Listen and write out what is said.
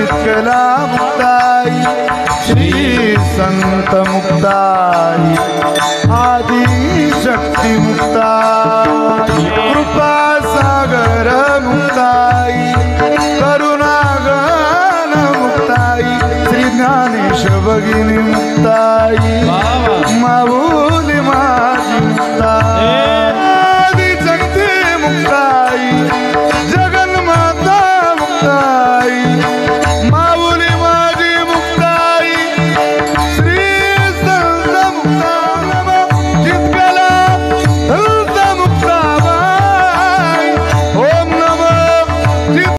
विठ्ठला मुक्ताई श्री संत मुक्ताई आदि शक्ती मुक्ताई कृपा सागर मुक्ताई करुणागण मुक्ताई श्री ज्ञानेश भगिनी मुक्ताई माऊ